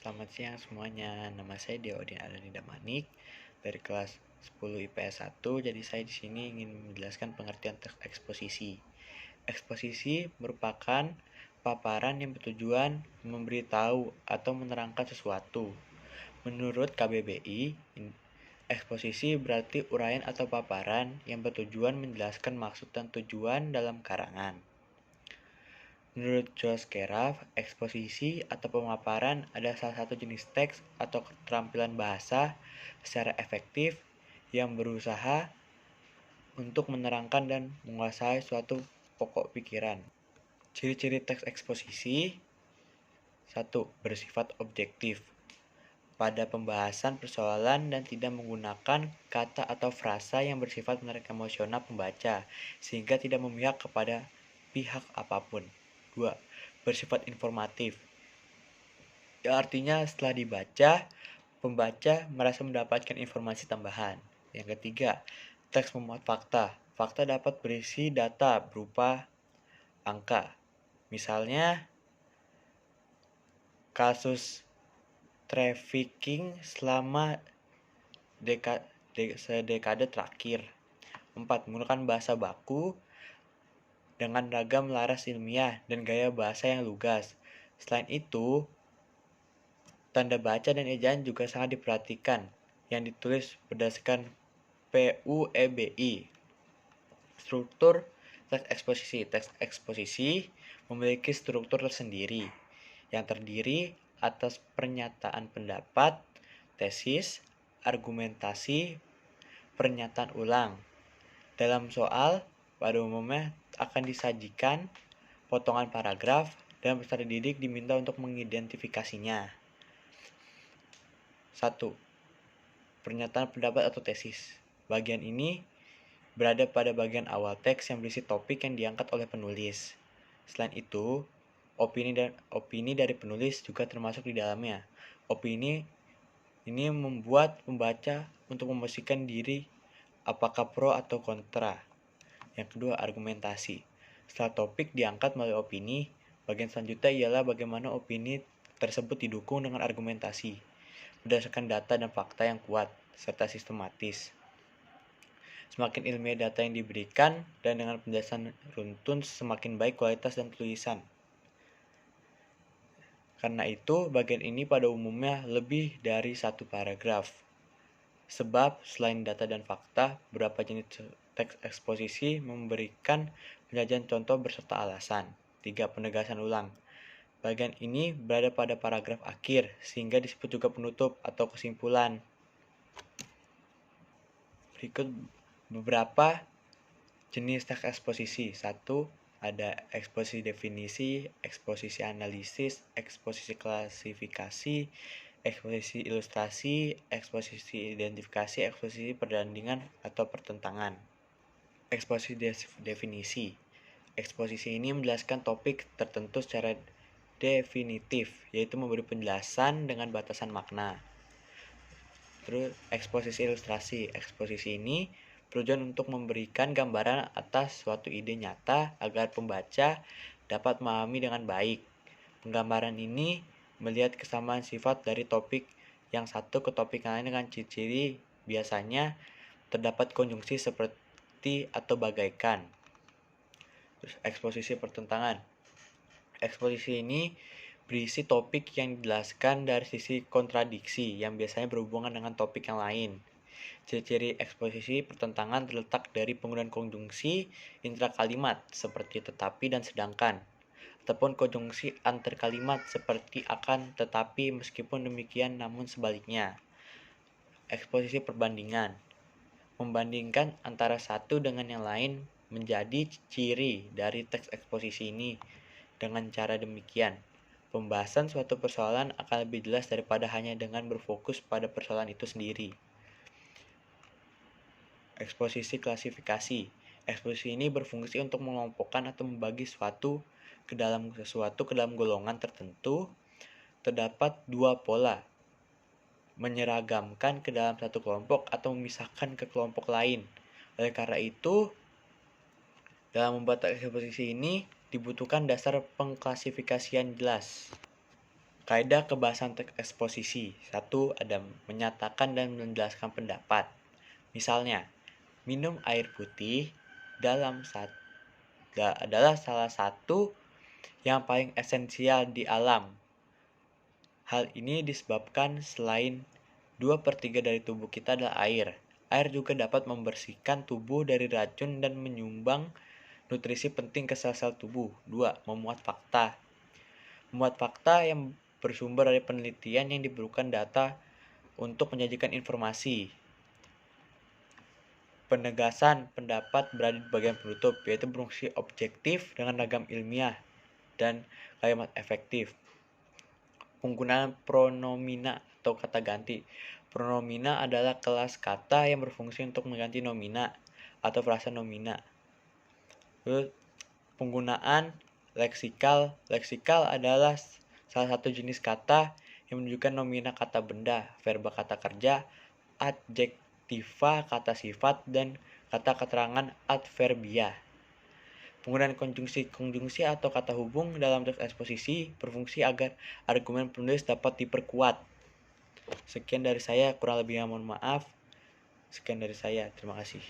Selamat siang semuanya. Nama saya Deodin Adanida Manik dari kelas 10 IPS 1. Jadi saya di sini ingin menjelaskan pengertian teks eksposisi. Eksposisi merupakan paparan yang bertujuan memberitahu atau menerangkan sesuatu. Menurut KBBI, eksposisi berarti uraian atau paparan yang bertujuan menjelaskan maksud dan tujuan dalam karangan. Menurut Josh Keraf, eksposisi atau pemaparan adalah salah satu jenis teks atau keterampilan bahasa secara efektif yang berusaha untuk menerangkan dan menguasai suatu pokok pikiran. Ciri-ciri teks eksposisi: 1. Bersifat objektif pada pembahasan persoalan dan tidak menggunakan kata atau frasa yang bersifat menarik emosional pembaca sehingga tidak memihak kepada pihak apapun. 2. Bersifat informatif, ya, artinya setelah dibaca, pembaca merasa mendapatkan informasi tambahan. Yang ketiga, teks memuat fakta. Fakta dapat berisi data berupa angka. Misalnya, kasus trafficking selama sedekade terakhir. 4. Menggunakan bahasa baku dengan ragam laras ilmiah dan gaya bahasa yang lugas. Selain itu, tanda baca dan ejaan juga sangat diperhatikan, yang ditulis berdasarkan PUEBI. Struktur teks eksposisi. Teks eksposisi memiliki struktur tersendiri yang terdiri atas pernyataan pendapat, tesis, argumentasi, pernyataan ulang. Dalam soal, pada umumnya akan disajikan potongan paragraf dan peserta didik diminta untuk mengidentifikasinya. 1. Pernyataan pendapat atau tesis. Bagian ini berada pada bagian awal teks yang berisi topik yang diangkat oleh penulis. Selain itu, opini dari penulis juga termasuk di dalamnya. Opini ini membuat pembaca untuk memastikan diri apakah pro atau kontra. Yang kedua, argumentasi. Setelah topik diangkat melalui opini, bagian selanjutnya ialah bagaimana opini tersebut didukung dengan argumentasi berdasarkan data dan fakta yang kuat serta sistematis. Semakin ilmiah data yang diberikan dan dengan penjelasan runtun, semakin baik kualitas dan tulisan. Karena itu, bagian ini pada umumnya lebih dari satu paragraf. Sebab selain data dan fakta, beberapa jenis teks eksposisi memberikan penyajian contoh berserta alasan. 3. Penegasan ulang. Bagian ini berada pada paragraf akhir, sehingga disebut juga penutup atau kesimpulan. Berikut beberapa jenis teks eksposisi. 1. Ada eksposisi definisi, eksposisi analisis, eksposisi klasifikasi, eksposisi ilustrasi, eksposisi identifikasi, eksposisi perbandingan atau pertentangan. Eksposisi definisi. Eksposisi ini menjelaskan topik tertentu secara definitif, yaitu memberi penjelasan dengan batasan makna. Terus eksposisi ilustrasi. Eksposisi ini bertujuan untuk memberikan gambaran atas suatu ide nyata agar pembaca dapat memahami dengan baik. Penggambaran ini melihat kesamaan sifat dari topik yang satu ke topik lain dengan ciri-ciri, biasanya terdapat konjungsi seperti atau bagaikan. Terus eksposisi pertentangan. Eksposisi ini berisi topik yang dijelaskan dari sisi kontradiksi yang biasanya berhubungan dengan topik yang lain. Ciri-ciri eksposisi pertentangan terletak dari penggunaan konjungsi intrakalimat seperti tetapi dan sedangkan, ataupun konjungsi antar kalimat seperti akan tetapi meskipun demikian namun sebaliknya. Eksposisi perbandingan. Membandingkan antara satu dengan yang lain menjadi ciri dari teks eksposisi ini. Dengan cara demikian, pembahasan suatu persoalan akan lebih jelas daripada hanya dengan berfokus pada persoalan itu sendiri. Eksposisi klasifikasi. Eksposisi ini berfungsi untuk mengelompokkan atau membagi sesuatu ke dalam golongan tertentu. Terdapat dua pola: menyeragamkan ke dalam satu kelompok atau memisahkan ke kelompok lain. Oleh karena itu, dalam membuat eksposisi ini dibutuhkan dasar pengklasifikasian jelas. Kaidah kebahasan teks eksposisi. 1. Ada menyatakan dan menjelaskan pendapat. Misalnya, minum air putih adalah salah satu yang paling esensial di alam. Hal ini disebabkan selain 2/3 dari tubuh kita adalah air. Air juga dapat membersihkan tubuh dari racun dan menyumbang nutrisi penting ke sel-sel tubuh. 2. Memuat fakta. Memuat fakta yang bersumber dari penelitian yang diperlukan data untuk menyajikan informasi. Penegasan pendapat berada di bagian penutup, yaitu berfungsi objektif dengan ragam ilmiah dan kalimat efektif. Penggunaan pronomina atau kata ganti. Pronomina adalah kelas kata yang berfungsi untuk mengganti nomina atau frasa nomina. Lalu, penggunaan leksikal. Leksikal adalah salah satu jenis kata yang menunjukkan nomina kata benda, verba kata kerja, adjektiva kata sifat, dan kata keterangan adverbia. Penggunaan konjungsi atau kata hubung dalam teks eksposisi berfungsi agar argumen penulis dapat diperkuat. Sekian dari saya, kurang lebihnya mohon maaf. Sekian dari saya, terima kasih.